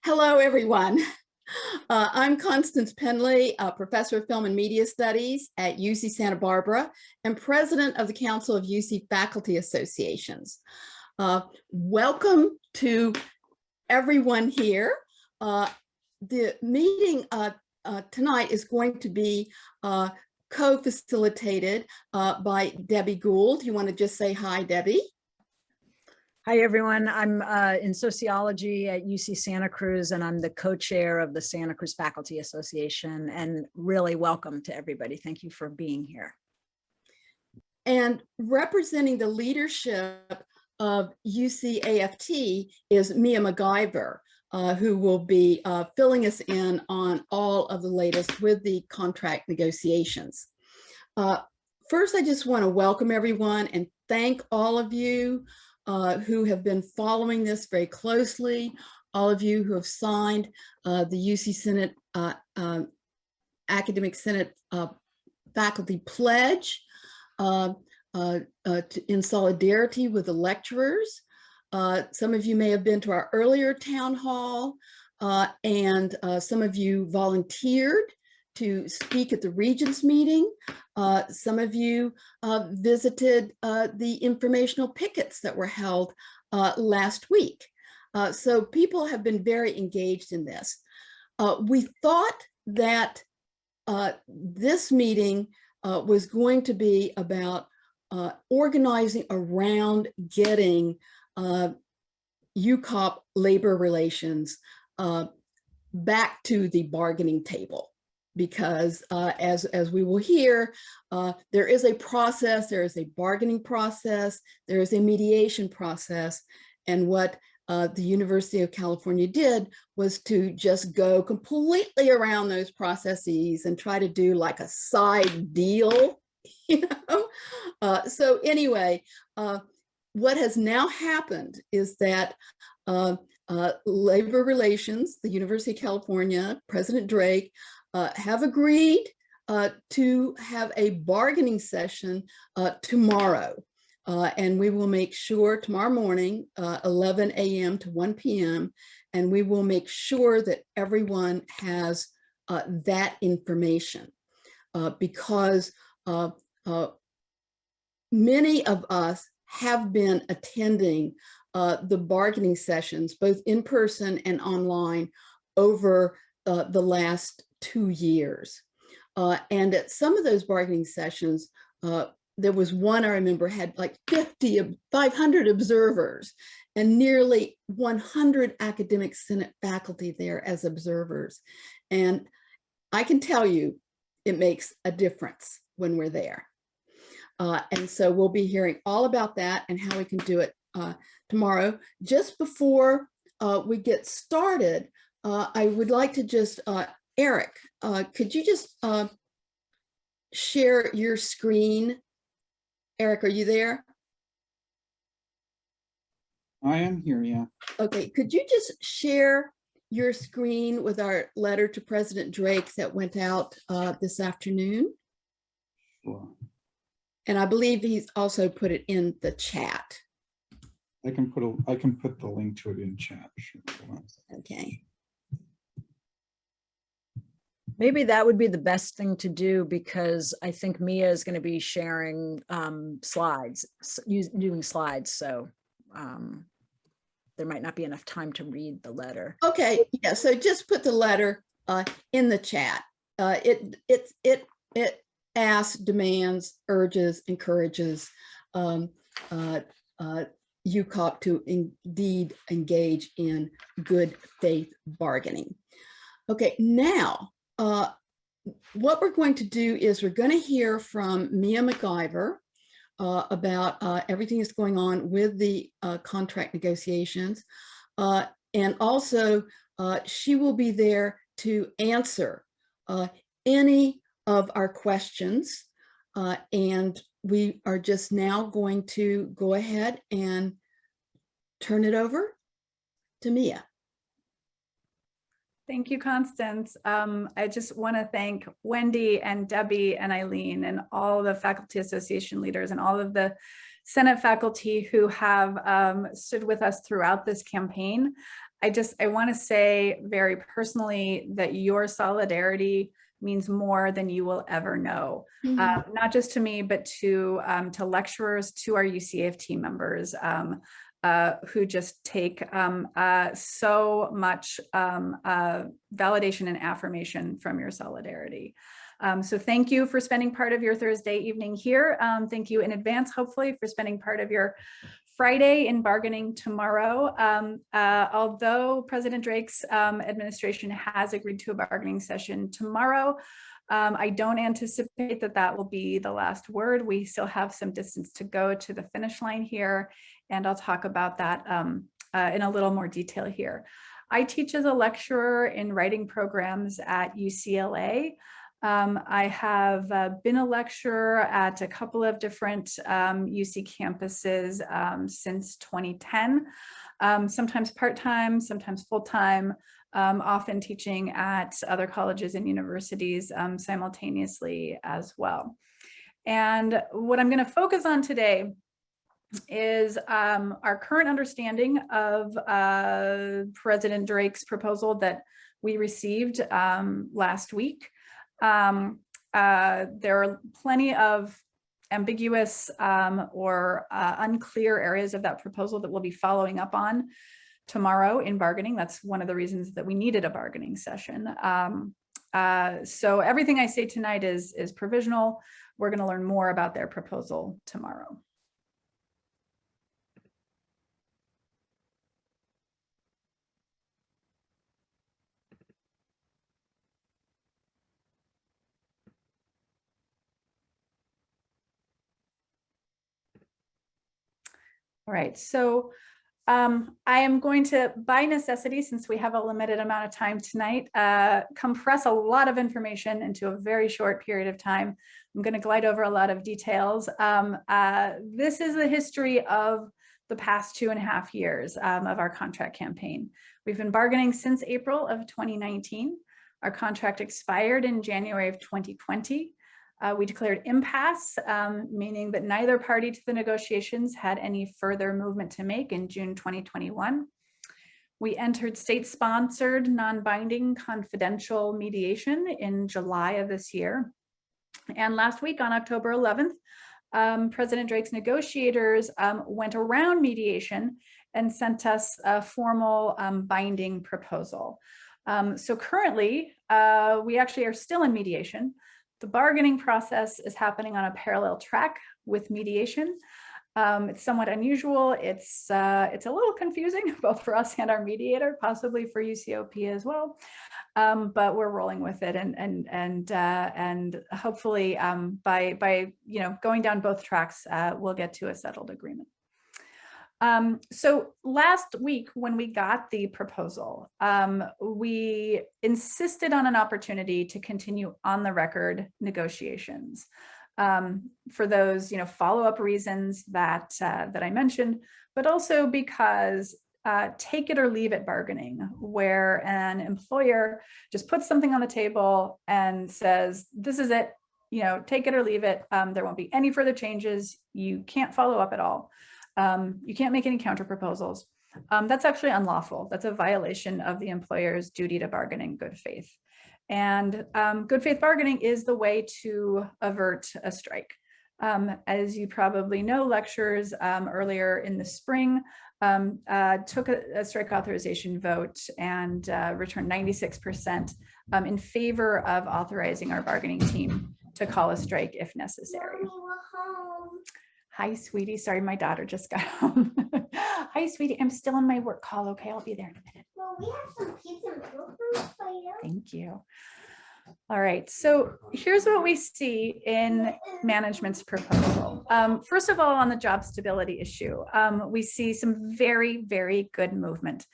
Hello, everyone. I'm Constance Penley, a professor of film and media studies at UC Santa Barbara and president of the Council of UC Faculty Associations. Welcome to everyone here. The meeting tonight is going to be co-facilitated by Debbie Gould. You want to just say hi, Debbie? Hi, everyone. I'm in sociology at UC Santa Cruz, and I'm the co-chair of the Santa Cruz Faculty Association, and really welcome to everybody. Thank you for being here. And representing the leadership of UC-AFT is Mia McMcIver, who will be filling us in on all of the latest with the contract negotiations. First, I just want to welcome everyone and thank all of you who have been following this very closely, all of you who have signed the UC Senate Academic Senate Faculty Pledge in solidarity with the lecturers. Some of you may have been to our earlier town hall, and some of you volunteered to speak at the Regents meeting. Some of you visited the informational pickets that were held last week. So people have been very engaged in this. We thought that this meeting was going to be about organizing around getting UCOP labor relations back to the bargaining table. Because as we will hear, there is a process, there is a bargaining process, there is a mediation process, and what the University of California did was to just go completely around those processes and try to do like a side deal, you know? So anyway, what has now happened is that labor relations, the University of California, President Drake, have agreed to have a bargaining session tomorrow. And we will make sure tomorrow morning, 11 a.m. to 1 p.m., and we will make sure that everyone has that information because many of us have been attending the bargaining sessions, both in person and online, over the last 2 years. And at some of those bargaining sessions, there was one I remember had like 500 observers and nearly 100 academic senate faculty there as observers. And I can tell you, it makes a difference when we're there. And so we'll be hearing all about that and how we can do it tomorrow. Just before we get started, I would like to just, Eric, could you just share your screen? Eric, are you there? I am here, yeah. Okay, could you just share your screen with our letter to President Drake that went out this afternoon? Sure. And I believe he's also put it in the chat. I can put the link to it in chat. Sure. Okay. Maybe that would be the best thing to do, because I think Mia is going to be sharing slides, doing slides. So there might not be enough time to read the letter. Okay, yeah, so just put the letter in the chat. It asks, demands, urges, encourages UCOP to indeed engage in good faith bargaining. Okay, now what we're going to do is we're going to hear from Mia McMcIver about everything that's going on with the contract negotiations. And also she will be there to answer any of our questions. And we are just now going to go ahead and turn it over to Mia. Thank you, Constance. I just want to thank Wendy and Debbie and Eileen and all the faculty association leaders and all of the Senate faculty who have stood with us throughout this campaign. I want to say very personally that your solidarity means more than you will ever know, not just to me, but to lecturers, to our UC-AFT members, who just take so much validation and affirmation from your solidarity. So thank you for spending part of your Thursday evening here. Thank you in advance, hopefully, for spending part of your Friday in bargaining tomorrow. Although President Drake's administration has agreed to a bargaining session tomorrow, I don't anticipate that that will be the last word. We still have some distance to go to the finish line here, and I'll talk about that in a little more detail here. I teach as a lecturer in writing programs at UCLA. I have been a lecturer at a couple of different UC campuses since 2010, sometimes part-time, sometimes full-time, often teaching at other colleges and universities simultaneously as well. And what I'm going to focus on today is our current understanding of President Drake's proposal that we received last week. There are plenty of ambiguous or unclear areas of that proposal that we'll be following up on tomorrow in bargaining. That's one of the reasons that we needed a bargaining session. So everything I say tonight is provisional. We're going to learn more about their proposal tomorrow. All right, so I am going to, by necessity, since we have a limited amount of time tonight, compress a lot of information into a very short period of time. I'm going to glide over a lot of details. This is the history of the past 2.5 years of our contract campaign. We've been bargaining since April of 2019. Our contract expired in January of 2020. We declared impasse, meaning that neither party to the negotiations had any further movement to make in June 2021. We entered state-sponsored, non-binding, confidential mediation in July of this year. And last week on October 11th, President Drake's negotiators went around mediation and sent us a formal binding proposal. So currently, we actually are still in mediation. The bargaining process is happening on a parallel track with mediation. It's somewhat unusual. It's a little confusing, both for us and our mediator, possibly for UCOP as well. But we're rolling with it, and hopefully by going down both tracks, we'll get to a settled agreement. So last week when we got the proposal, we insisted on an opportunity to continue on the record negotiations for those follow-up reasons that I mentioned, but also because take it or leave it bargaining, where an employer just puts something on the table and says, this is it, take it or leave it. There won't be any further changes. You can't follow up at all. You can't make any counter proposals. That's actually unlawful. That's a violation of the employer's duty to bargain in good faith. And good faith bargaining is the way to avert a strike. As you probably know, lecturers earlier in the spring took a strike authorization vote and returned 96% in favor of authorizing our bargaining team to call a strike if necessary. Hi, sweetie. Sorry, my daughter just got home. Hi, sweetie. I'm still on my work call. Okay, I'll be there in a minute. Well, we have some pizza and milk for you. Thank you. All right, so here's what we see in management's proposal. First of all, on the job stability issue, we see some very, very good movement.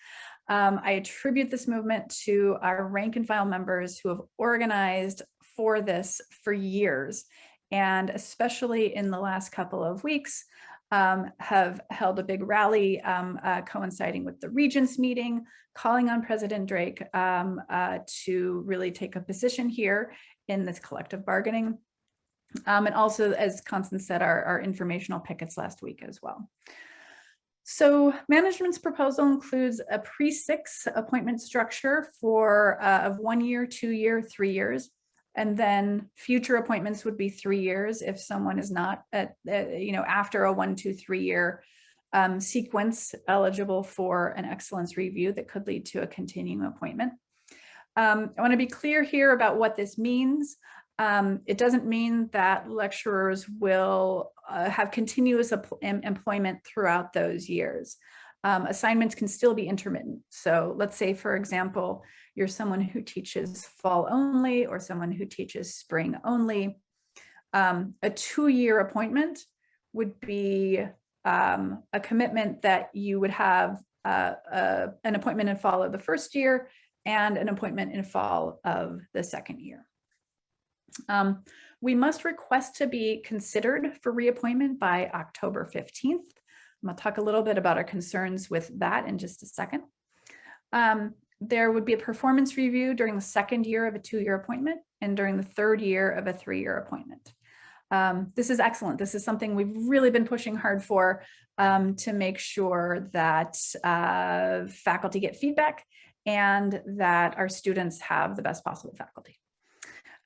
I attribute this movement to our rank and file members who have organized for this for years, and especially in the last couple of weeks, have held a big rally coinciding with the Regents meeting, calling on President Drake to really take a position here in this collective bargaining. And also, as Constance said, our informational pickets last week as well. So management's proposal includes a pre-6 appointment structure for of 1 year, 2 year, 3 years. And then future appointments would be 3 years if someone is not at, after a 1, 2, 3 year sequence eligible for an excellence review that could lead to a continuing appointment. I want to be clear here about what this means. It doesn't mean that lecturers will have continuous employment throughout those years. Assignments can still be intermittent. So let's say, for example, you're someone who teaches fall only or someone who teaches spring only. A 2-year appointment would be a commitment that you would have an appointment in fall of the first year and an appointment in fall of the second year. We must request to be considered for reappointment by October 15th. I'm going to talk a little bit about our concerns with that in just a second. There would be a performance review during the second year of a 2-year appointment and during the third year of a 3-year appointment. This is excellent. This is something we've really been pushing hard for to make sure that faculty get feedback and that our students have the best possible faculty.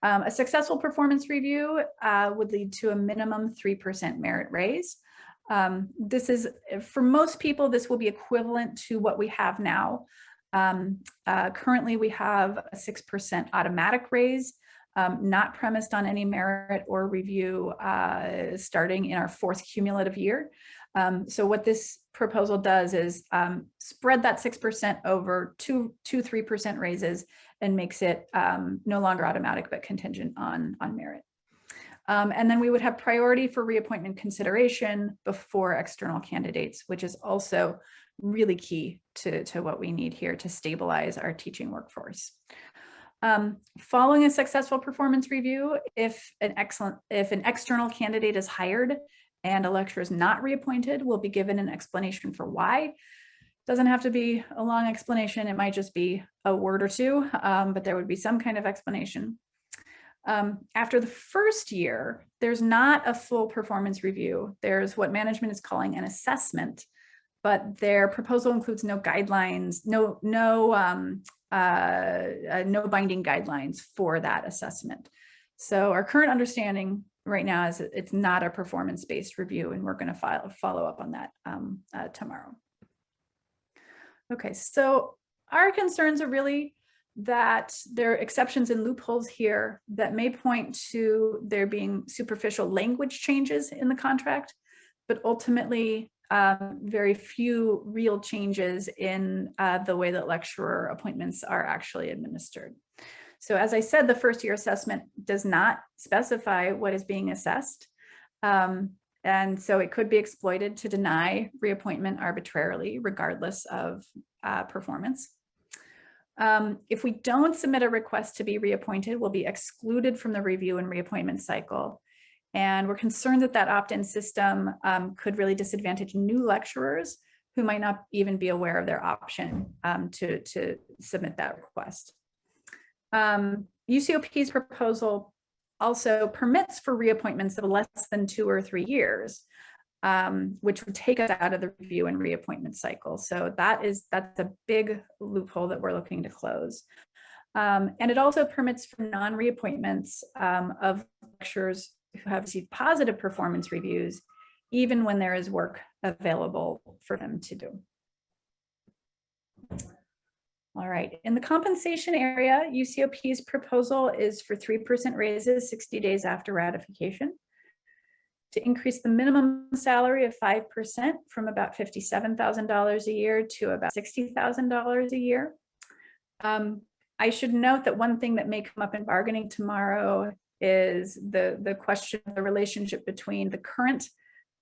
A successful performance review would lead to a minimum 3% merit raise. This is, for most people, this will be equivalent to what we have now. Currently, we have a 6% automatic raise, not premised on any merit or review starting in our 4th cumulative year. So what this proposal does is spread that 6% over two 3% raises and makes it no longer automatic, but contingent on merit. And then we would have priority for reappointment consideration before external candidates, which is also really key to what we need here to stabilize our teaching workforce. Following a successful performance review, if an external candidate is hired and a lecturer is not reappointed, we'll be given an explanation for why. Doesn't have to be a long explanation. It might just be a word or two, but there would be some kind of explanation. After the first year, there's not a full performance review. There's what management is calling an assessment, but their proposal includes no guidelines, no binding guidelines for that assessment. So our current understanding right now is that it's not a performance-based review, and we're going to follow up on that tomorrow. Okay, so our concerns are really that there are exceptions and loopholes here that may point to there being superficial language changes in the contract, but ultimately very few real changes in the way that lecturer appointments are actually administered. So as I said, the first year assessment does not specify what is being assessed. And so it could be exploited to deny reappointment arbitrarily, regardless of performance. If we don't submit a request to be reappointed, we'll be excluded from the review and reappointment cycle. And we're concerned that that opt-in system could really disadvantage new lecturers who might not even be aware of their option to submit that request. UCOP's proposal also permits for reappointments of less than 2 or 3 years, which would take us out of the review and reappointment cycle. So that's a big loophole that we're looking to close. And it also permits for non-reappointments of lecturers who have received positive performance reviews, even when there is work available for them to do. All right, in the compensation area, UCOP's proposal is for 3% raises 60 days after ratification, to increase the minimum salary of 5% from about $57,000 a year to about $60,000 a year. I should note that one thing that may come up in bargaining tomorrow is the question of the relationship between the current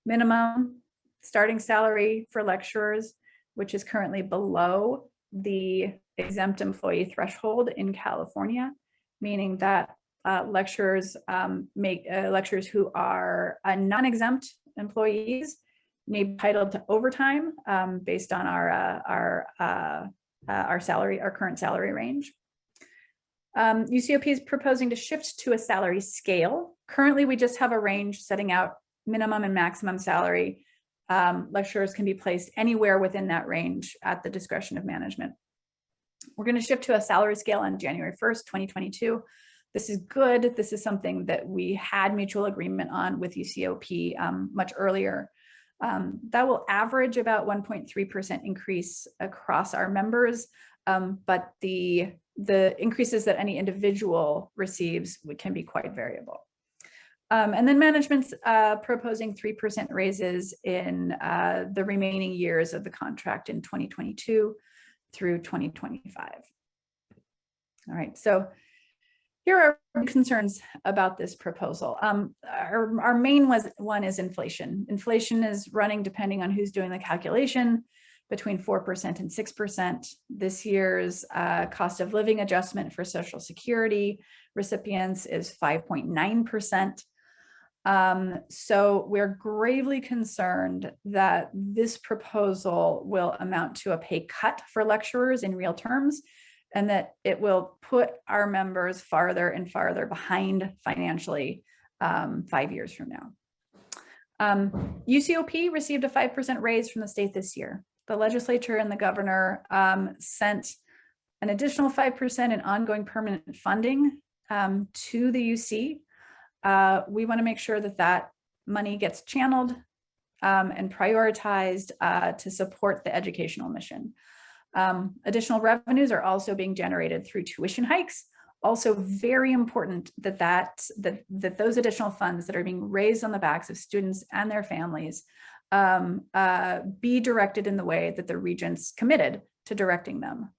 minimum starting salary for lecturers, which is currently below the exempt employee threshold in California, meaning that lecturers who are non-exempt employees may be entitled to overtime based on our current salary range. UCOP is proposing to shift to a salary scale. Currently, we just have a range setting out minimum and maximum salary lecturers can be placed anywhere within that range at the discretion of management. We're going to shift to a salary scale on January 1st, 2022. This is good. This is something that we had mutual agreement on with UCOP much earlier. That will average about 1.3% increase across our members, but the increases that any individual receives can be quite variable. And then management's proposing 3% raises in the remaining years of the contract in 2022 through 2025. All right, so here are our concerns about this proposal. Our main one is inflation. Inflation is running, depending on who's doing the calculation, between 4% and 6%. This year's cost of living adjustment for Social Security recipients is 5.9%. So we're gravely concerned that this proposal will amount to a pay cut for lecturers in real terms, and that it will put our members farther and farther behind financially 5 years from now. UCOP received a 5% raise from the state this year. The legislature and the governor sent an additional 5% in ongoing permanent funding to the UC. We want to make sure that that money gets channeled and prioritized to support the educational mission. Additional revenues are also being generated through tuition hikes. Also very important that those additional funds that are being raised on the backs of students and their families be directed in the way that the regents committed to directing them,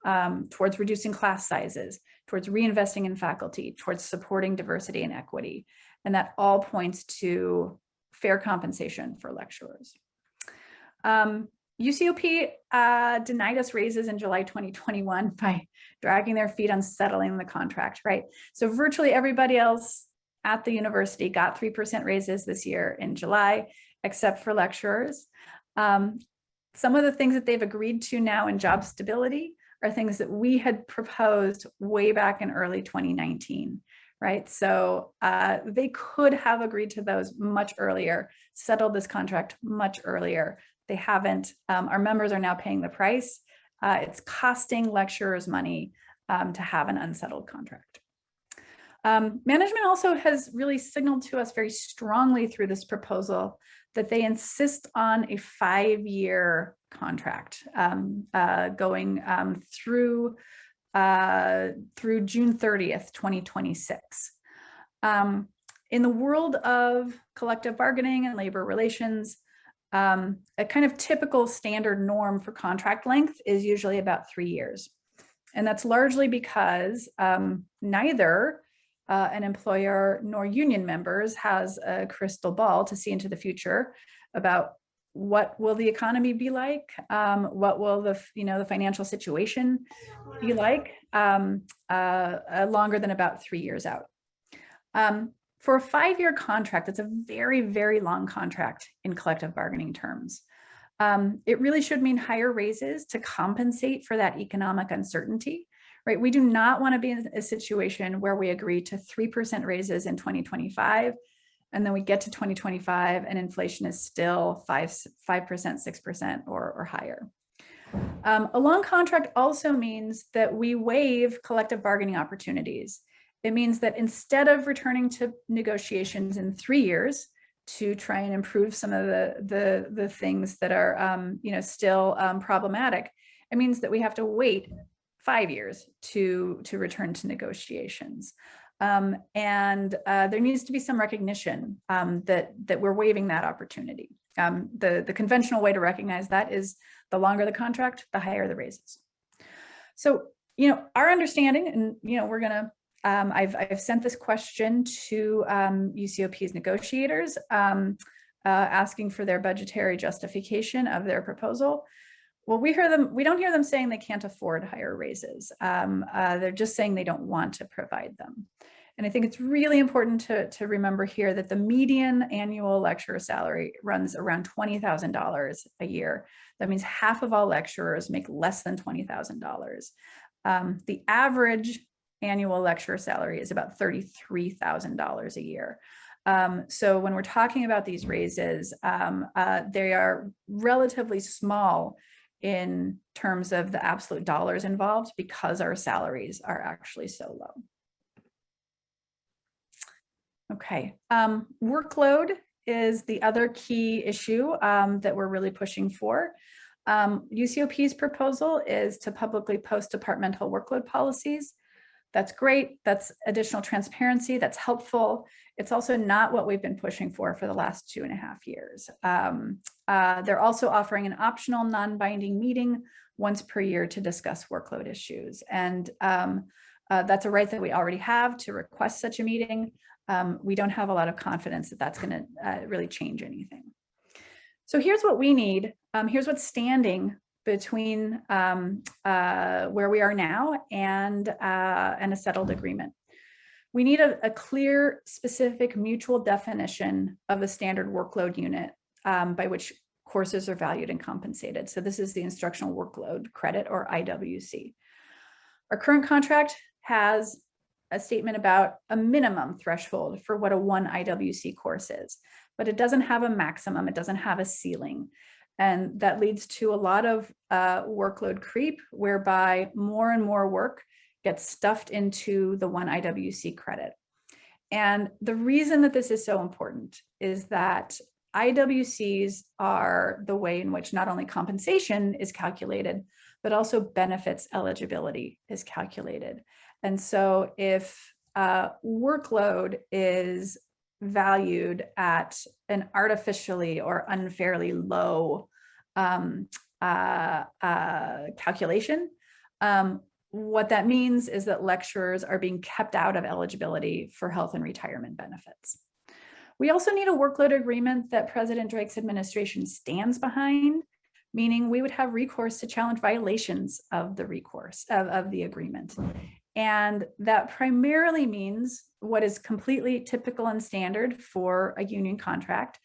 towards reducing class sizes, towards reinvesting in faculty, towards supporting diversity and equity. And that all points to fair compensation for lecturers. UCOP denied us raises in July 2021 by dragging their feet on settling the contract, right? So virtually everybody else at the university got 3% raises this year in July, except for lecturers. Some of the things that they've agreed to now in job stability are things that we had proposed way back in early 2019, right? So they could have agreed to those much earlier, settled this contract much earlier. They haven't. Our members are now paying the price. It's costing lecturers money to have an unsettled contract. Management also has really signaled to us very strongly through this proposal that they insist on a 5-year contract going through June 30th, 2026. In the world of collective bargaining and labor relations, a kind of typical standard norm for contract length is usually about 3 years. And that's largely because neither an employer nor union members has a crystal ball to see into the future about what will the economy be like, what will the financial situation be like longer than about 3 years out. For a 5-year contract, that's a very, very long contract in collective bargaining terms. It really should mean higher raises to compensate for that economic uncertainty, right? We do not want to be in a situation where we agree to 3% raises in 2025, and then we get to 2025 and inflation is still 5%, 6% or higher. A long contract also means that we waive collective bargaining opportunities. It means that instead of returning to negotiations in 3 years to try and improve some of the things that are still problematic, it means that we have to wait 5 years to return to negotiations. And there needs to be some recognition that we're waiving that opportunity. The conventional way to recognize that is the longer the contract, the higher the raises. So, our understanding, and we're gonna, I've sent this question to UCOP's negotiators, asking for their budgetary justification of their proposal. Well, we don't hear them saying they can't afford higher raises. They're just saying they don't want to provide them. And I think it's really important to remember here that the median annual lecturer salary runs around $20,000 a year. That means half of all lecturers make less than $20,000. The average annual lecturer salary is about $33,000 a year. So when we're talking about these raises, they are relatively small in terms of the absolute dollars involved because our salaries are actually so low. Okay, workload is the other key issue that we're really pushing for. UCOP's proposal is to publicly post departmental workload policies. That's great. That's additional transparency. That's helpful. It's also not what we've been pushing for the last 2.5 years. They're also offering an optional non-binding meeting once per year to discuss workload issues. And that's a right that we already have to request such a meeting. We don't have a lot of confidence that that's going to really change anything. So here's what we need. Here's what's standing between where we are now and a settled agreement. We need a clear, specific, mutual definition of a standard workload unit by which courses are valued and compensated. So this is the instructional workload credit, or IWC. Our current contract has a statement about a minimum threshold for what a 1 IWC course is, but it doesn't have a maximum, it doesn't have a ceiling. And that leads to a lot of workload creep, whereby more and more work gets stuffed into the 1 IWC credit. And the reason that this is so important is that IWCs are the way in which not only compensation is calculated, but also benefits eligibility is calculated. And so if workload is valued at an artificially or unfairly low calculation, what that means is that lecturers are being kept out of eligibility for health and retirement benefits. We also need a workload agreement that President Drake's administration stands behind, meaning we would have recourse to challenge violations of the of the agreement. And that primarily means what is completely typical and standard for a union contract,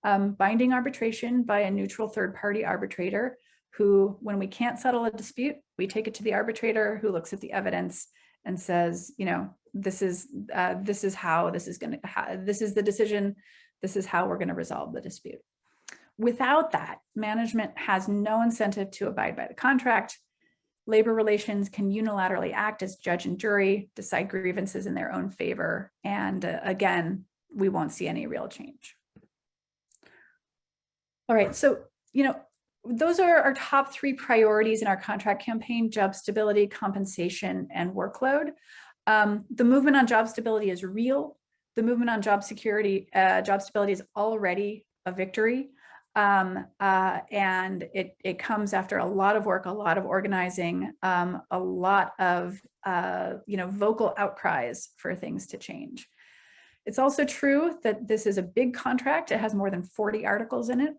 binding arbitration by a neutral third-party arbitrator who, when we can't settle a dispute, we take it to the arbitrator who looks at the evidence and says, you know, this is how this is going to, this is the decision, this is how we're going to resolve the dispute. Without that, management has no incentive to abide by the contract. Labor relations can unilaterally act as judge and jury, decide grievances in their own favor. And again, we won't see any real change. All right, so, you know, those are our top 3 priorities in our contract campaign: job stability, compensation, and workload. The movement on job stability is real. The movement on job security, job stability is already a victory. And it comes after a lot of work, a lot of organizing, a lot of vocal outcries for things to change. It's also true that this is a big contract. It has more than 40 articles in it.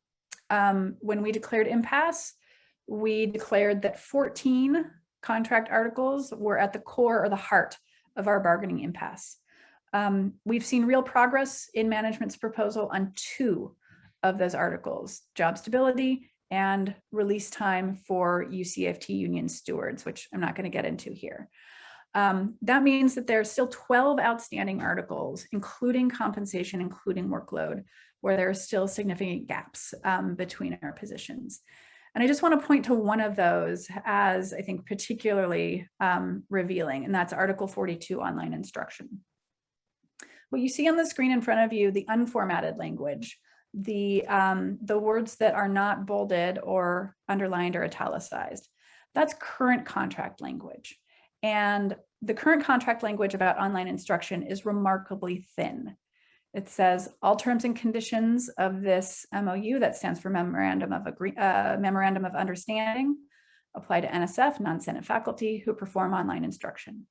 When we declared impasse, we declared that 14 contract articles were at the core or the heart of our bargaining impasse. We've seen real progress in management's proposal on 2 of those articles: job stability and release time for UC-AFT union stewards, which I'm not going to get into here. That means that there are still 12 outstanding articles, including compensation, including workload, where there are still significant gaps between our positions. And I just want to point to one of those as, I think, particularly revealing, and that's Article 42, online instruction. What you see on the screen in front of you, the unformatted language, the words that are not bolded or underlined or italicized, that's current contract language. And the current contract language about online instruction is remarkably thin. It says all terms and conditions of this MOU, that stands for Memorandum of Understanding, apply to NSF, non-Senate faculty who perform online instruction.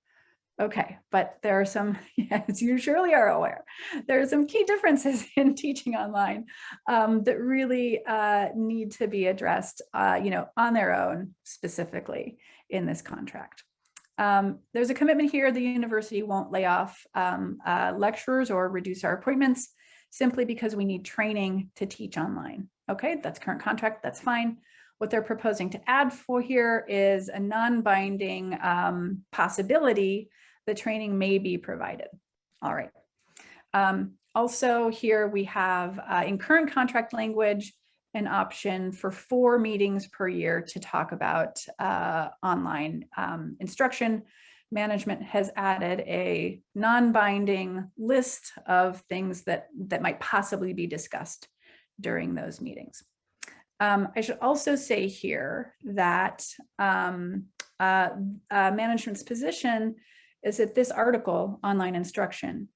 Okay, but there are some, as you surely are aware, there are some key differences in teaching online that really need to be addressed, on their own, specifically in this contract. There's a commitment here: the university won't lay off lecturers or reduce our appointments simply because we need training to teach online. Okay, that's current contract, that's fine. What they're proposing to add for here is a non-binding possibility that training may be provided. All right. Also here we have in current contract language, an option for 4 meetings per year to talk about online instruction. Management has added a non-binding list of things that might possibly be discussed during those meetings. I should also say here that management's position is that this article, online instruction,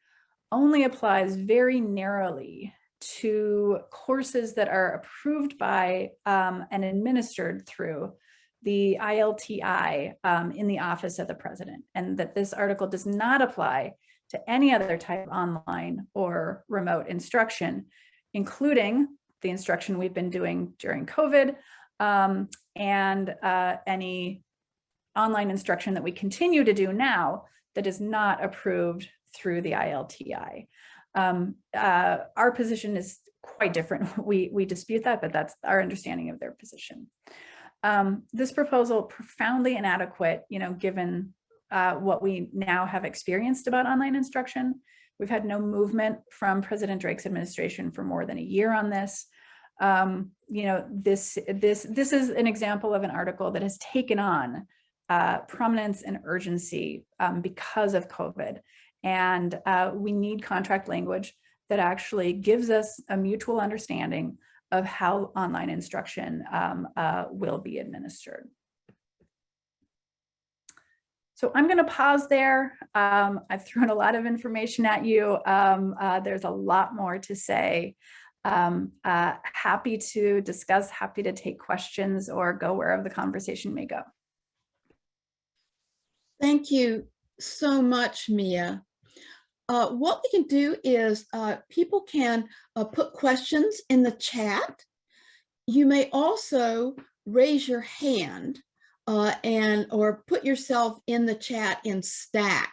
only applies very narrowly to courses that are approved by and administered through the ILTI in the office of the president, and that this article does not apply to any other type of online or remote instruction, including the instruction we've been doing during COVID and any online instruction that we continue to do now that is not approved through the ILTI. Our position is quite different. We dispute that, but that's our understanding of their position. This proposal profoundly inadequate, given what we now have experienced about online instruction. We've had no movement from President Drake's administration for more than a year on this. This is an example of an article that has taken on prominence and urgency because of COVID. And we need contract language that actually gives us a mutual understanding of how online instruction will be administered. So I'm going to pause there. I've thrown a lot of information at you. There's a lot more to say. Happy to discuss, happy to take questions or go wherever the conversation may go. Thank you so much, Mia. What we can do is people can put questions in the chat. You may also raise your hand or put yourself in the chat in stack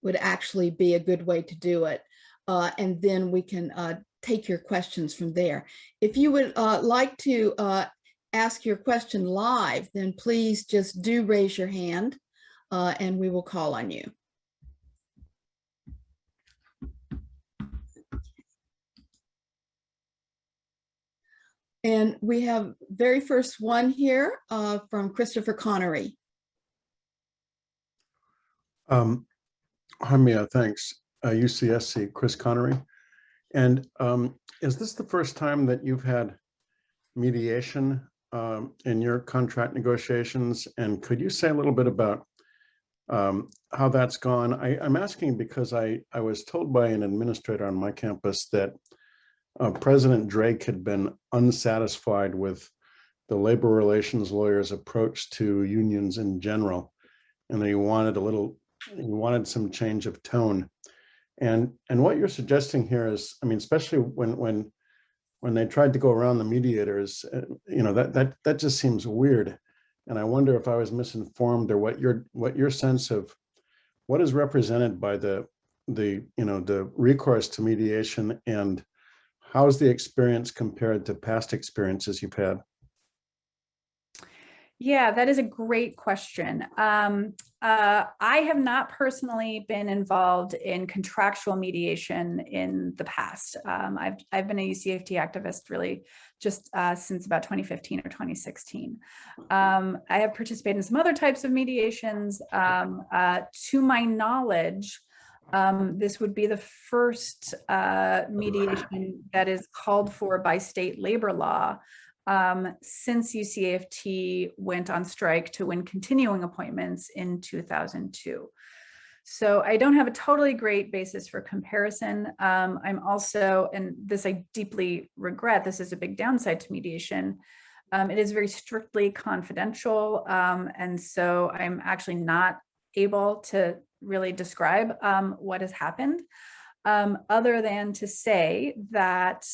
would actually be a good way to do it. And then we can take your questions from there. If you would like to ask your question live, then please just do raise your hand and we will call on you. And we have very first one here from Christopher Connery. Hi, Mia, thanks. UCSC, Chris Connery. And is this the first time that you've had mediation in your contract negotiations? And could you say a little bit about how that's gone? I'm asking because I was told by an administrator on my campus that President Drake had been unsatisfied with the labor relations lawyers' approach to unions in general, and that he wanted some change of tone. And what you're suggesting here is, I mean, especially when they tried to go around the mediators, that just seems weird. And I wonder if I was misinformed, or what your sense of what is represented by the recourse to mediation, and how's the experience compared to past experiences you've had? Yeah, that is a great question. I have not personally been involved in contractual mediation in the past. I've been a UC-AFT activist really just since about 2015 or 2016. I have participated in some other types of mediations. To my knowledge, this would be the first mediation that is called for by state labor law since UC-AFT went on strike to win continuing appointments in 2002. So I don't have a totally great basis for comparison. I'm also, and this I deeply regret, this is a big downside to mediation. It is very strictly confidential. And so I'm actually not able to really describe what has happened, other than to say that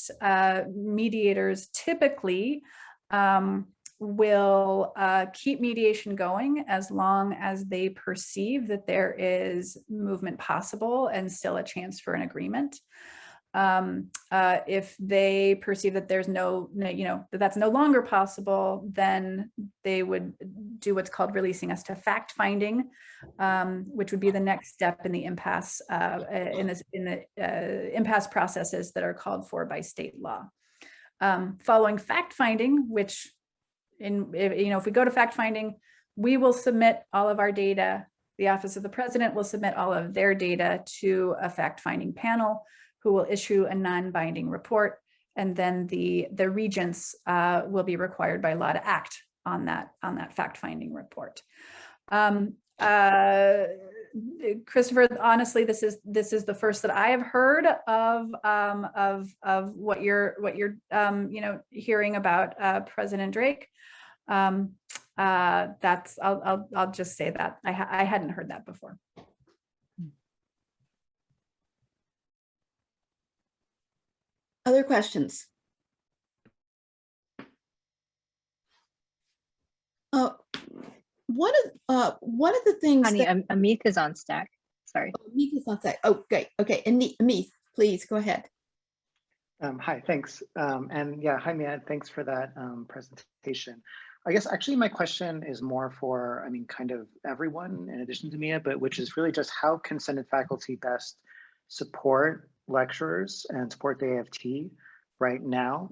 mediators typically will keep mediation going as long as they perceive that there is movement possible and still a chance for an agreement. If they perceive that there's that's no longer possible, then they would do what's called releasing us to fact finding, which would be the next step in the impasse impasse processes that are called for by state law. Following fact finding, which if we go to fact finding, we will submit all of our data. The Office of the President will submit all of their data to a fact finding panel, who will issue a non-binding report, and then the regents will be required by law to act on that fact-finding report. Christopher, honestly, this is the first that I have heard of what you're hearing about President Drake. I'll just say that I hadn't heard that before. Other questions? One of the things Honey, that Amit is on stack. Sorry. Amit is on stack. Oh, great. Okay, and Amit, please go ahead. Hi, thanks. And yeah, hi, Mia, thanks for that presentation. I guess actually my question is more for, kind of everyone in addition to Mia, but which is really just how can Senate faculty best support lecturers and support the AFT right now?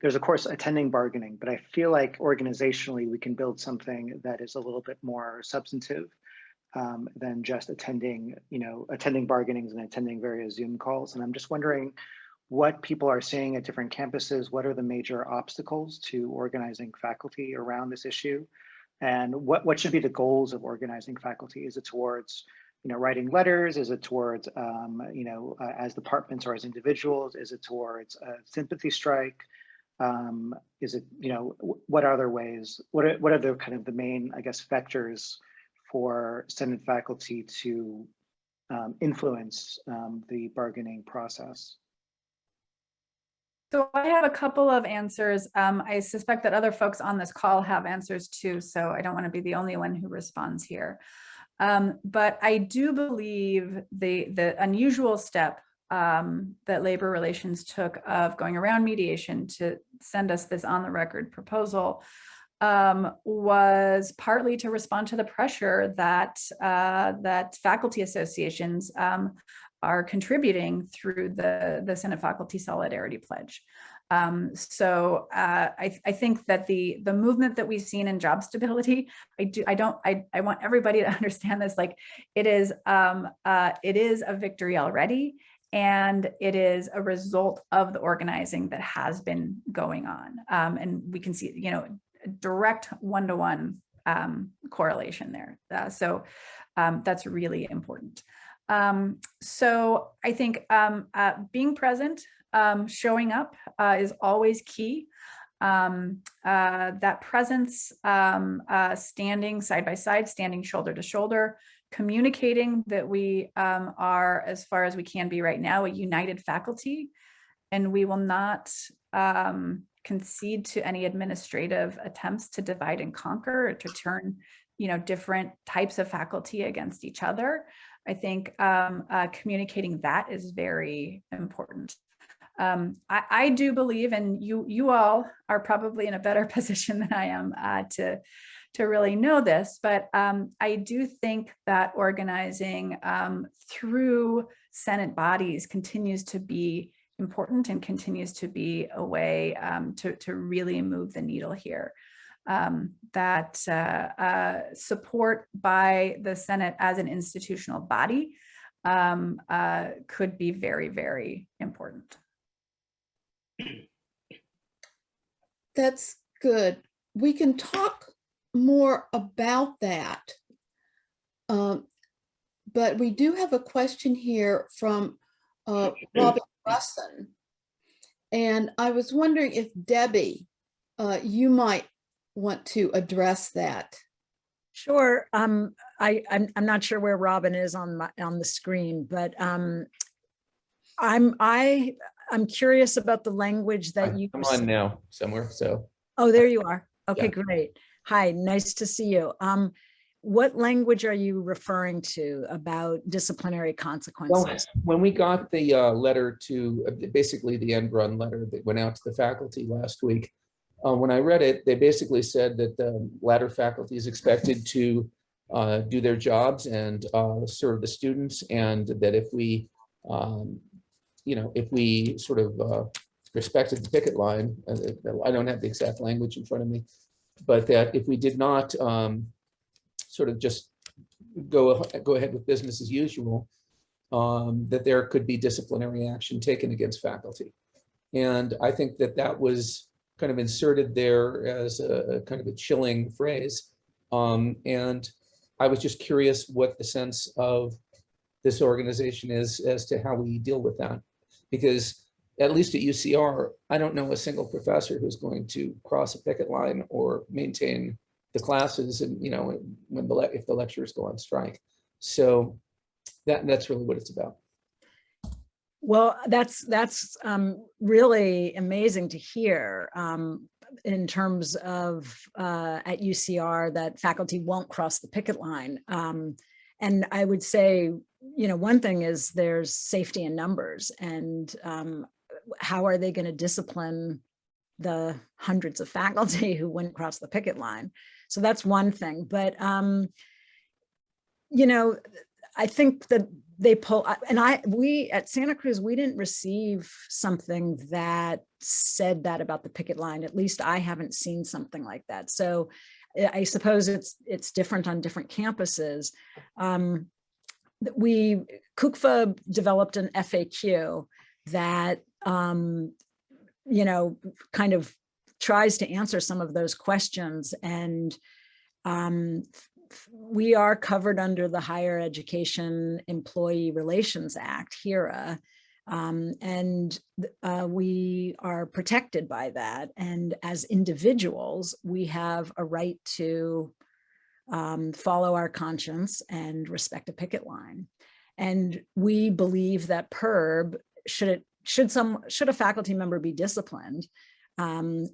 There's of course attending bargaining, but I feel like organizationally we can build something that is a little bit more substantive than just attending bargainings and attending various Zoom calls. And I'm just wondering what people are seeing at different campuses. What are the major obstacles to organizing faculty around this issue? And what should be the goals of organizing faculty? Is it towards writing letters? Is it towards, as departments or as individuals? Is it towards a sympathy strike? Is it, what other ways? What are the kind of the main, I guess, vectors for Senate faculty to influence the bargaining process? So I have a couple of answers. I suspect that other folks on this call have answers too, so I don't want to be the only one who responds here. But I do believe the unusual step that labor relations took of going around mediation to send us this on the record proposal was partly to respond to the pressure that that faculty associations are contributing through the Senate Faculty Solidarity Pledge. So I think that the movement that we've seen in job stability, I want everybody to understand this, like it is a victory already, and it is a result of the organizing that has been going on. And we can see, direct one-to-one correlation there. So that's really important. So I think being present, showing up is always key. That presence, standing side by side, standing shoulder to shoulder, communicating that we are, as far as we can be right now, a united faculty, and we will not concede to any administrative attempts to divide and conquer or to turn, different types of faculty against each other. I think communicating that is very important. I do believe, and you all are probably in a better position than I am to really know this, but I do think that organizing through Senate bodies continues to be important and continues to be a way to really move the needle here. That support by the Senate as an institutional body could be very, very important. That's good. We can talk more about that. But we do have a question here from Robin Russin. And I was wondering if Debbie, you might want to address that. Sure. I'm not sure where Robin is on the screen, but I'm curious about the language that you. I'm on now somewhere. So. Oh, there you are. Okay, Yeah. great. Hi, nice to see you. what language are you referring to about disciplinary Well, consequences? when we got the letter to, basically the end run letter that went out to the faculty last week, when I read it, they basically said that the latter faculty is expected to do their jobs and serve the students, and that if we, if we sort of respected the picket line, I don't have the exact language in front of me, but that if we did not sort of just go ahead with business as usual, that there could be disciplinary action taken against faculty. And I think that that was kind of inserted there as a kind of a chilling phrase. And I was just curious what the sense of this organization is as to how we deal with that. Because at least at UCR, I don't know a single professor who's going to cross a picket line or maintain the classes, and when if the lecturers go on strike. So that's really what it's about. Well, that's really amazing to hear in terms of at UCR that faculty won't cross the picket line. And I would say, one thing is there's safety in numbers, and how are they going to discipline the hundreds of faculty who wouldn't cross the picket line? So that's one thing. But, I think that they pull, and we at Santa Cruz, we didn't receive something that said that about the picket line. At least I haven't seen something like that. So I suppose it's different on different campuses. CUCFA developed an FAQ that, kind of tries to answer some of those questions. And we are covered under the Higher Education Employee Relations Act, HERA, and we are protected by that. And as individuals, we have a right to follow our conscience and respect a picket line. And we believe that PERB, should a faculty member be disciplined, then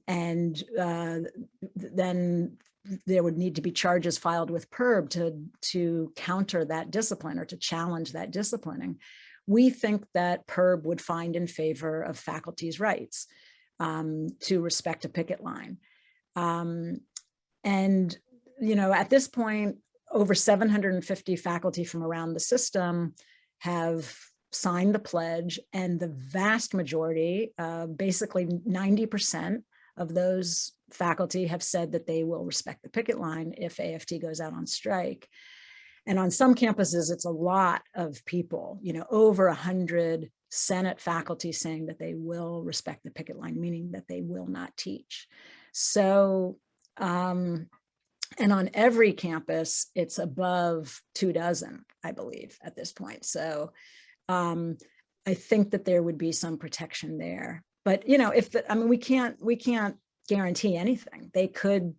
there would need to be charges filed with PERB to counter that discipline or to challenge that disciplining. We think that PERB would find in favor of faculty's rights to respect a picket line. And, at this point, over 750 faculty from around the system have signed the pledge, and the vast majority, basically 90% of those faculty have said that they will respect the picket line if AFT goes out on strike. And on some campuses, it's a lot of people, over 100 Senate faculty saying that they will respect the picket line, meaning that they will not teach. So, and on every campus, it's above 24, I believe, at this point. So I think that there would be some protection there. But, we can't guarantee anything. They could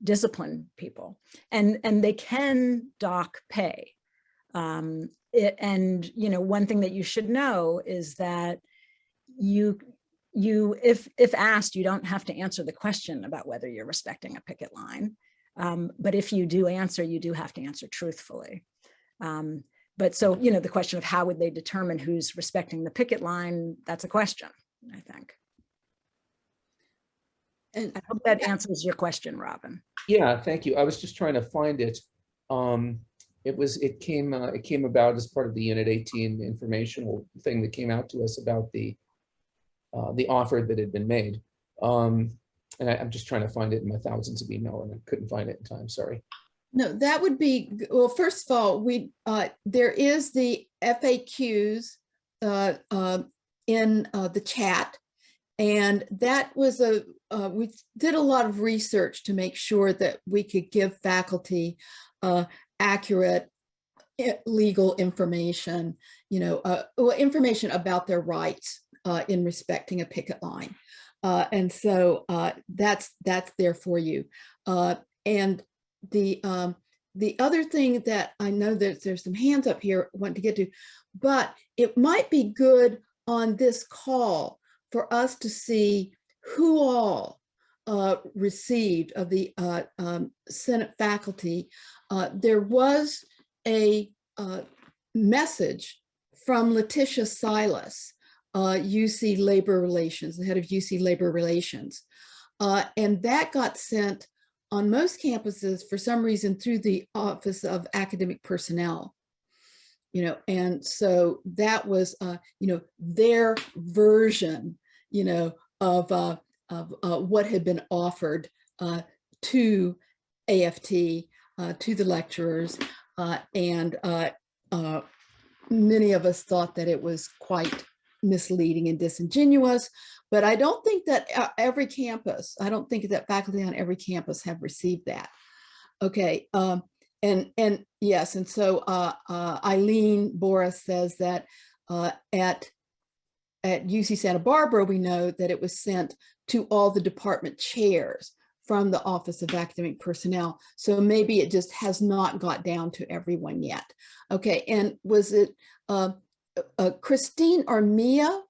discipline people, and they can dock pay. One thing that you should know is that if asked, you don't have to answer the question about whether you're respecting a picket line. But if you do answer, you do have to answer truthfully. But so, the question of how would they determine who's respecting the picket line, that's a question, I think. And I hope that answers your question, Robin. Yeah, thank you. I was just trying to find it. It came about as part of the Unit 18 informational thing that came out to us about the offer that had been made. And I'm just trying to find it in my thousands of email, and I couldn't find it in time. Sorry. No, that would be, well, first of all, there is the FAQs in the chat, and that was we did a lot of research to make sure that we could give faculty accurate legal information, information about their rights in respecting a picket line. And so that's there for you. And the other thing that I know that there's some hands up here I want to get to, but it might be good on this call for us to see who all received of the Senate faculty, there was a message from Letitia Silas, UC Labor Relations, the head of UC Labor Relations. And that got sent on most campuses for some reason through the Office of Academic Personnel. And so that was, their version, of what had been offered to AFT, to the lecturers, and many of us thought that it was quite misleading and disingenuous, but I don't think that every campus, I don't think that faculty on every campus have received that. Okay, and yes, and so Eileen Boris says that at UC Santa Barbara, we know that it was sent to all the department chairs from the Office of Academic Personnel. So maybe it just has not got down to everyone yet. Okay, and was it Christine or Mia?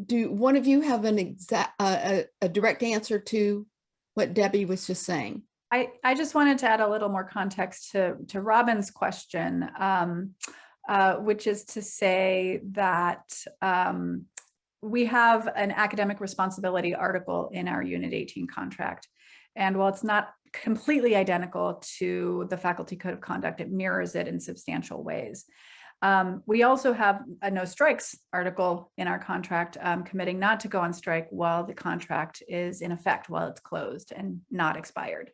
Do one of you have an exact, a direct answer to what Debbie was just saying? I just wanted to add a little more context to Robin's question, which is to say that we have an academic responsibility article in our Unit 18 contract. And while it's not completely identical to the Faculty Code of Conduct, it mirrors it in substantial ways. We also have a no strikes article in our contract, committing not to go on strike while the contract is in effect, while it's closed and not expired.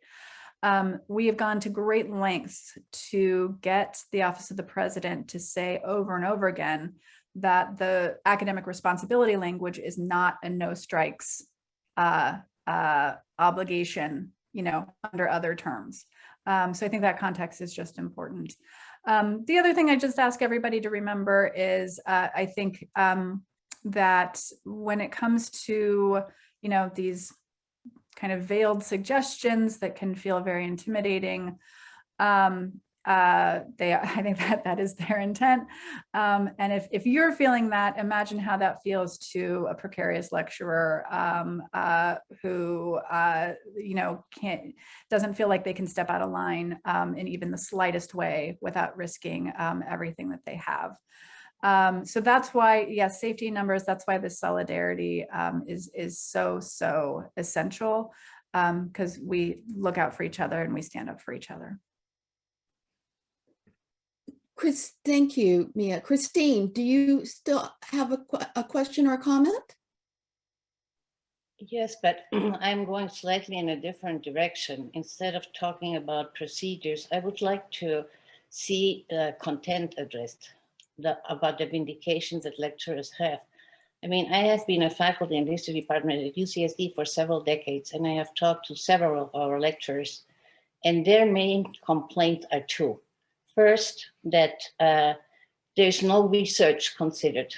We have gone to great lengths to get the Office of the President to say over and over again that the academic responsibility language is not a no strikes obligation, under other terms. So I think that context is just important. The other thing I just ask everybody to remember is I think that when it comes to, these kind of veiled suggestions that can feel very intimidating, I think that is their intent. And if you're feeling that, imagine how that feels to a precarious lecturer who doesn't feel like they can step out of line in even the slightest way without risking everything that they have. So that's why, yes, safety in numbers, that's why this solidarity is so essential, because we look out for each other and we stand up for each other. Chris, thank you, Mia. Christine, do you still have a question or a comment? Yes, but I'm going slightly in a different direction. Instead of talking about procedures, I would like to see the content addressed, about the vindications that lecturers have. I mean, I have been a faculty in the history department at UCSD for several decades, and I have talked to several of our lecturers, and their main complaints are two. First, that there's no research considered,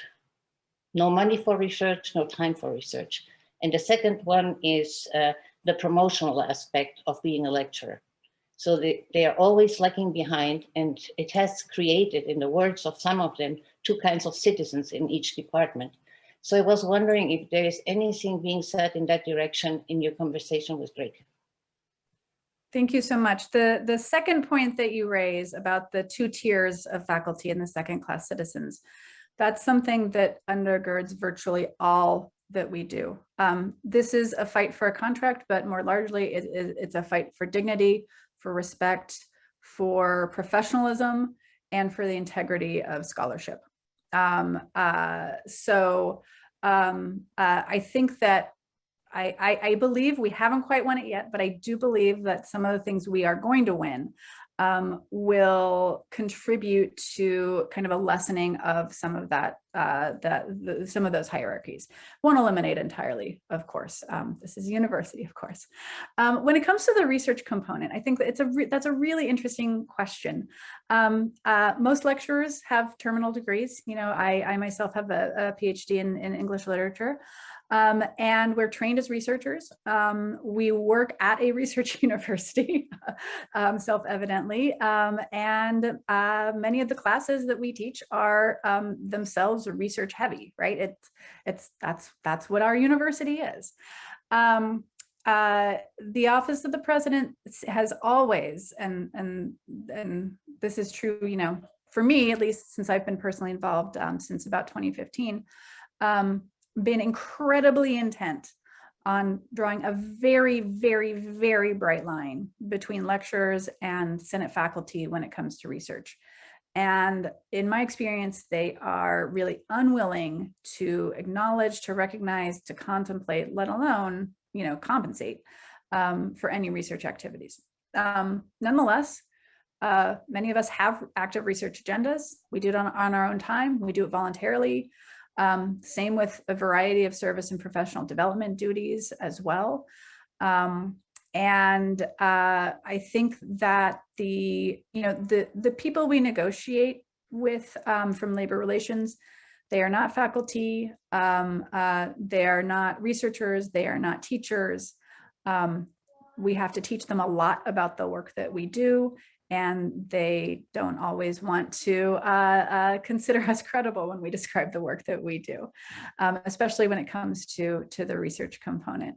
no money for research, no time for research. And the second one is the promotional aspect of being a lecturer. So they are always lagging behind, and it has created, in the words of some of them, two kinds of citizens in each department. So I was wondering if there is anything being said in that direction in your conversation with Greg. Thank you so much. The second point that you raise about the two tiers of faculty and the second class citizens, that's something that undergirds virtually all that we do. This is a fight for a contract, but more largely it's a fight for dignity, for respect, for professionalism, and for the integrity of scholarship. I think that I believe we haven't quite won it yet, but I do believe that some of the things we are going to win will contribute to kind of a lessening of some of that, some of those hierarchies. Won't eliminate entirely, of course. This is a university, of course. When it comes to the research component, I think that that's a really interesting question. Most lecturers have terminal degrees. I myself have a PhD in English literature. And we're trained as researchers. We work at a research university, self-evidently, and many of the classes that we teach are themselves research heavy, right? That's what our university is. the Office of the President has always, and this is true, you know, for me, at least since I've been personally involved since about 2015, been incredibly intent on drawing a very, very, very bright line between lecturers and Senate faculty when it comes to research. And in my experience, they are really unwilling to acknowledge, to recognize, to contemplate, let alone, you know, compensate for any research activities. Nonetheless, many of us have active research agendas. We do it on our own time. We do it voluntarily. Same with a variety of service and professional development duties as well. And I think that the people we negotiate with from labor relations, they are not faculty, they are not researchers, they are not teachers. We have to teach them a lot about the work that we do, and they don't always want to consider us credible when we describe the work that we do, especially when it comes to the research component.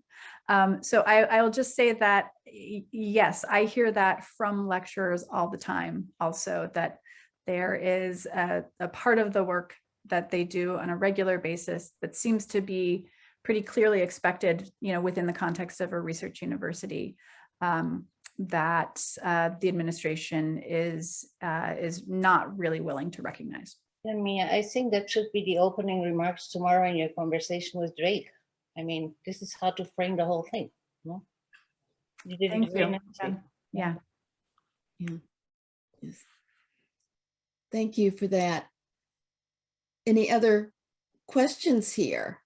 So I'll just say that, yes, I hear that from lecturers all the time also, that there is a part of the work that they do on a regular basis that seems to be pretty clearly expected, you know, within the context of a research university, that the administration is not really willing to recognize. And Mia, I think that should be the opening remarks tomorrow in your conversation with Drake. I mean, this is how to frame the whole thing. No? You did it very nicely. Yeah. Yes. Thank you for that. Any other questions here?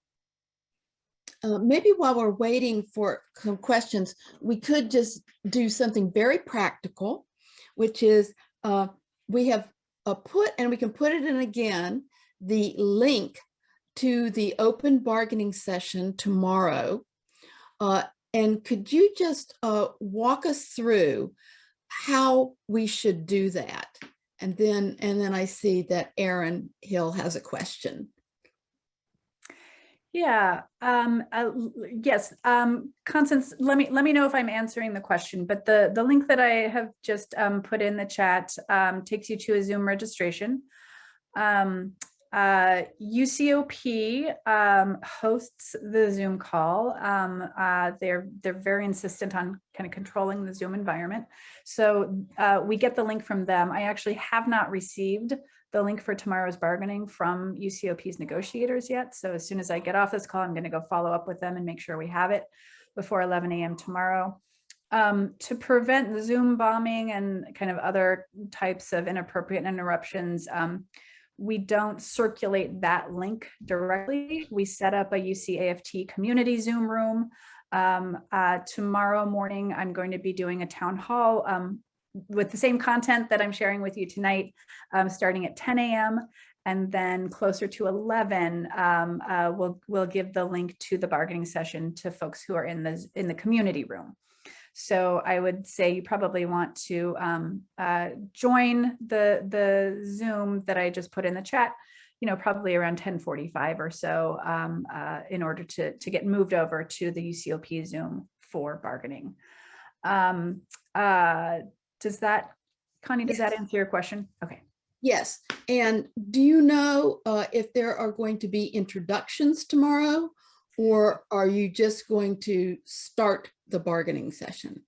Maybe while we're waiting for some questions, we could just do something very practical, which is we have put, and we can put it in again, the link to the open bargaining session tomorrow. And could you just walk us through how we should do that? And then I see that Aaron Hill has a question. Yeah, yes, Constance, let me know if I'm answering the question, but the link that I have just put in the chat takes you to a Zoom registration. UCOP hosts the Zoom call. They're very insistent on kind of controlling the Zoom environment. So we get the link from them. I actually have not received the link for tomorrow's bargaining from UCOP's negotiators yet. So as soon as I get off this call, I'm going to go follow up with them and make sure we have it before 11 a.m. tomorrow. To prevent the Zoom bombing and kind of other types of inappropriate interruptions, we don't circulate that link directly. We set up a UC-AFT community Zoom room. Tomorrow morning, I'm going to be doing a town hall with the same content that I'm sharing with you tonight, starting at 10 a.m. And then closer to 11, we'll give the link to the bargaining session to folks who are in the community room. So I would say you probably want to join the Zoom that I just put in the chat, you know, probably around 10:45 or so, in order to get moved over to the UCOP Zoom for bargaining. Does that, Connie, does that answer your question? Okay. Yes. And do you know if there are going to be introductions tomorrow, or are you just going to start the bargaining session?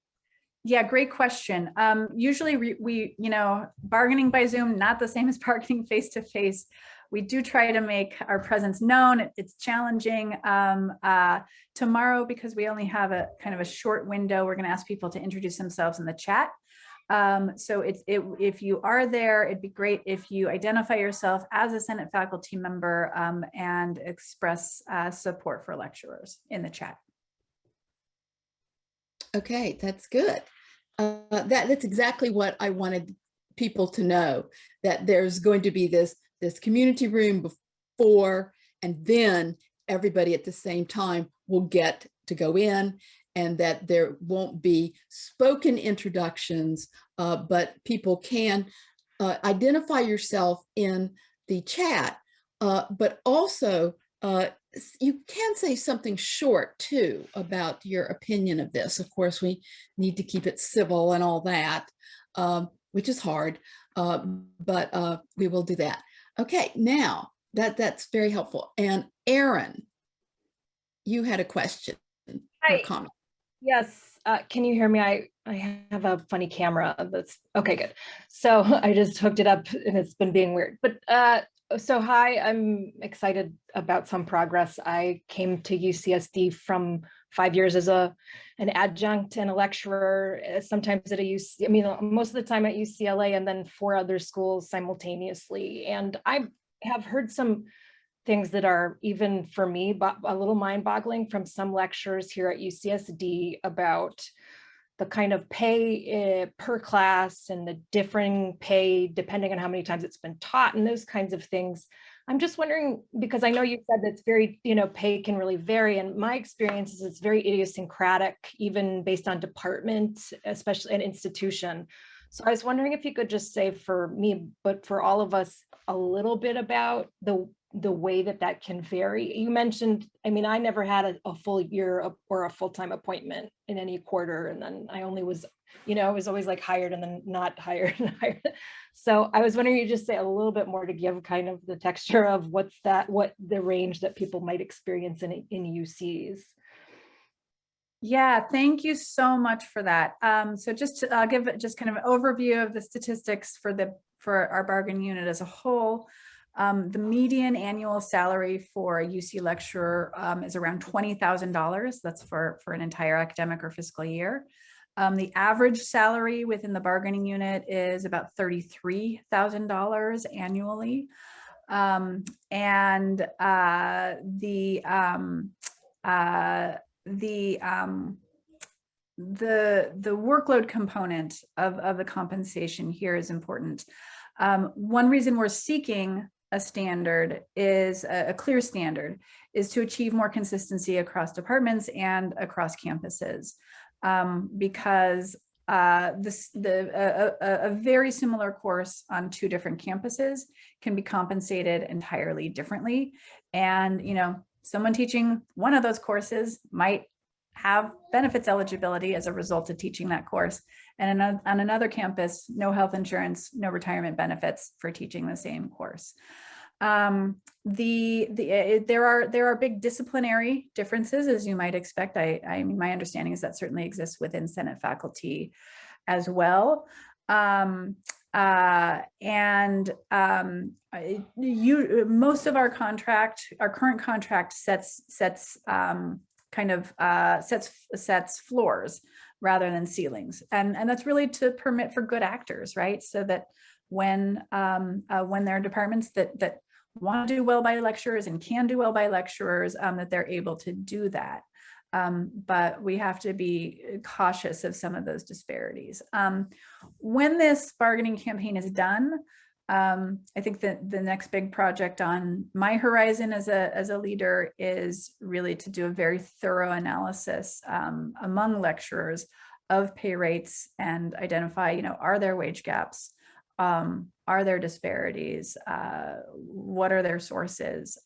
Yeah, great question. Usually we, you know, bargaining by Zoom, not the same as bargaining face-to-face. We do try to make our presence known. It's challenging. Tomorrow, because we only have a kind of a short window, we're going to ask people to introduce themselves in the chat. So if you are there, it'd be great if you identify yourself as a Senate faculty member and express support for lecturers in the chat. Okay, that's good. That's exactly what I wanted people to know, that there's going to be this community room before, and then everybody at the same time will get to go in, and that there won't be spoken introductions, but people can identify yourself in the chat, but also you can say something short too about your opinion of this. Of course, we need to keep it civil and all that, which is hard, but we will do that. Okay, now that's very helpful. And Erin, you had a question or Hi. comment. Yes, can you hear me? I have a funny camera that's, okay, good. So I just hooked it up and it's been being weird. But so hi, I'm excited about some progress. I came to UCSD from 5 years as an adjunct and a lecturer, sometimes at a UC, I mean, most of the time at UCLA and then 4 other schools simultaneously. And I have heard some things that are, even for me, a little mind-boggling from some lecturers here at UCSD about the kind of pay per class and the differing pay depending on how many times it's been taught and those kinds of things. I'm just wondering, because I know you said that's very, pay can really vary. And my experience is it's very idiosyncratic, even based on department, especially an institution. So I was wondering if you could just say for me, but for all of us, a little bit about the way that can vary. You mentioned, I mean, I never had a full year or a full-time appointment in any quarter. And then I only was, I was always like hired and then not hired and hired. So I was wondering you just say a little bit more to give kind of the texture of what the range that people might experience in UCs. Yeah, thank you so much for that. So I'll give just kind of an overview of the statistics for our bargaining unit as a whole. The median annual salary for a UC lecturer is around $20,000. That's for an entire academic or fiscal year. The average salary within the bargaining unit is about $33,000 annually. And the workload component of the compensation here is important. One reason we're seeking a standard is a clear standard is to achieve more consistency across departments and across campuses, because a very similar course on 2 different campuses can be compensated entirely differently. And someone teaching one of those courses might have benefits eligibility as a result of teaching that course. And on another campus, no health insurance, no retirement benefits for teaching the same course. There are big disciplinary differences, as you might expect. I mean, my understanding is that certainly exists within Senate faculty as well. Most of our current contract sets floors rather than ceilings. And that's really to permit for good actors, right? So that when there are departments that want to do well by lecturers and can do well by lecturers, that they're able to do that. But we have to be cautious of some of those disparities. When this bargaining campaign is done, I think that the next big project on my horizon as a leader is really to do a very thorough analysis among lecturers of pay rates and identify, are there wage gaps? Are there disparities? What are their sources?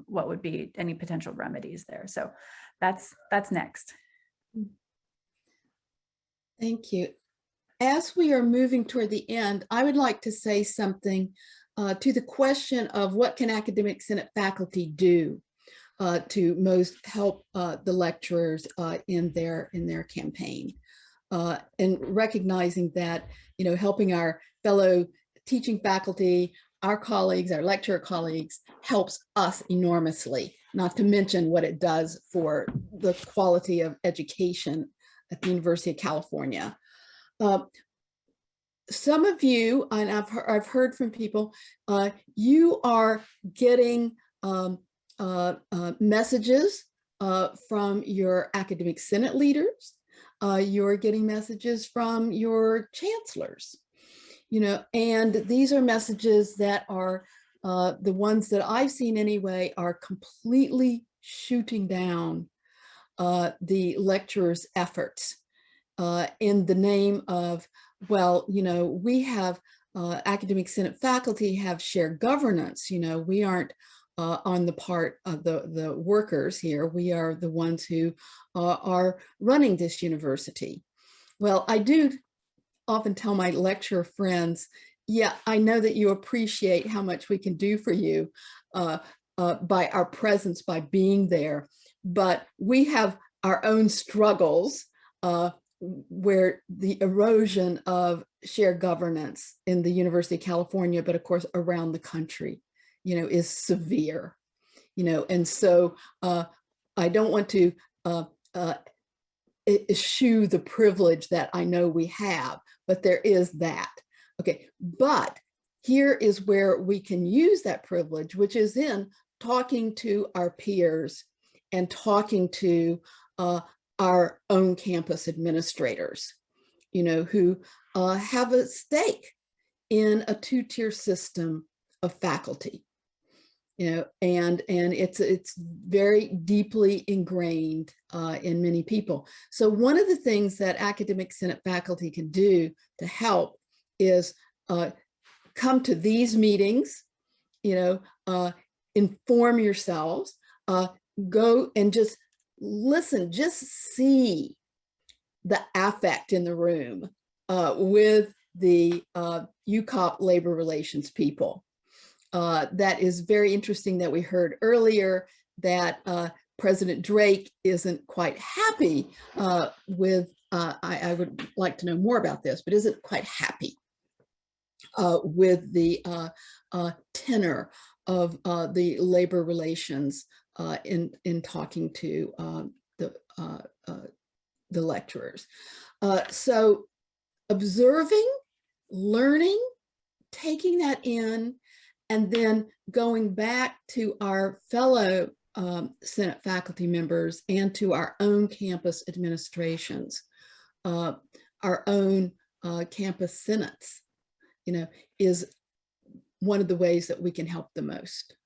What would be any potential remedies there? So that's next. Thank you. As we are moving toward the end, I would like to say something to the question of what can academic senate faculty do to most help the lecturers in their campaign, and recognizing that helping our fellow teaching faculty, our colleagues, our lecturer colleagues, helps us enormously. Not to mention what it does for the quality of education at the University of California. Some of you, and I've heard from people, you are getting messages from your academic senate leaders. You're getting messages from your chancellors, and these are messages that are the ones that I've seen anyway, are completely shooting down the lecturers' efforts in the name of, well, we have academic senate faculty have shared governance. We aren't on the part of the workers here. We are the ones who are running this university. Well, I do often tell my lecturer friends, yeah, I know that you appreciate how much we can do for you by our presence, by being there, but we have our own struggles where the erosion of shared governance in the University of California, but of course around the country, is severe, and so I don't want to eschew the privilege that I know we have, but there is that. Okay, but here is where we can use that privilege, which is in talking to our peers and talking to our own campus administrators, who have a stake in a two-tier system of faculty, and it's very deeply ingrained in many people. So one of the things that academic senate faculty can do to help is come to these meetings, inform yourselves, go and just listen, just see the affect in the room with the UCOP labor relations people. That is very interesting that we heard earlier that President Drake isn't quite happy with, I would like to know more about this, but isn't quite happy with the tenor of the labor relations in talking to the lecturers. So observing, learning, taking that in, and then going back to our fellow Senate faculty members and to our own campus administrations, our own campus senates, is one of the ways that we can help the most.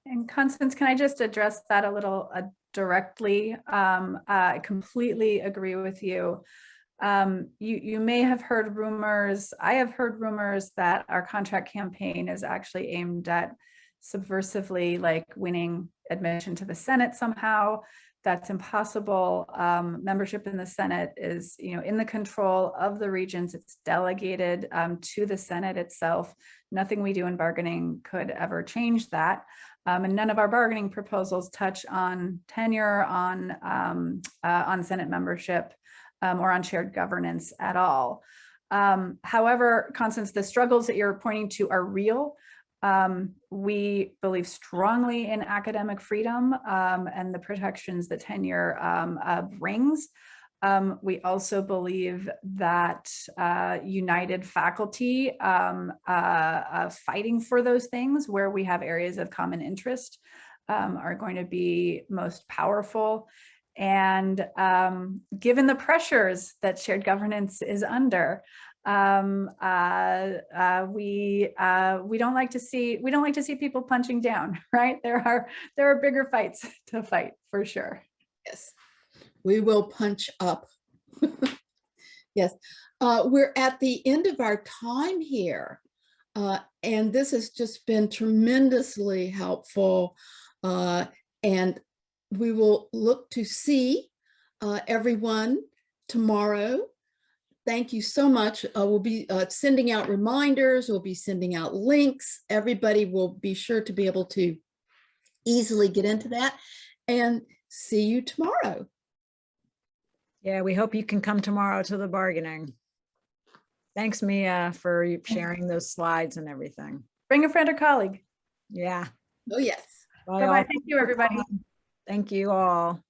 And Constance, can I just address that a little directly? I completely agree with you. You may have heard rumors, I have heard rumors that our contract campaign is actually aimed at subversively like winning admission to the Senate somehow. That's impossible. Membership in the Senate is, in the control of the regions. It's delegated to the Senate itself. Nothing we do in bargaining could ever change that. And none of our bargaining proposals touch on tenure, on Senate membership, or on shared governance at all. However, Constance, the struggles that you're pointing to are real. We believe strongly in academic freedom and the protections that tenure brings. We also believe that united faculty fighting for those things where we have areas of common interest are going to be most powerful. And given the pressures that shared governance is under, we don't like to see people punching down, right? There are bigger fights to fight for sure. Yes, we will punch up. Yes, we're at the end of our time here, and this has just been tremendously helpful, and we will look to see everyone tomorrow. Thank you so much. We'll be sending out reminders. We'll be sending out links. Everybody will be sure to be able to easily get into that, and see you tomorrow. Yeah, we hope you can come tomorrow to the bargaining. Thanks, Mia, for sharing those slides and everything. Bring a friend or colleague. Yeah. Oh, yes. Bye-bye. Thank you, everybody. Thank you all.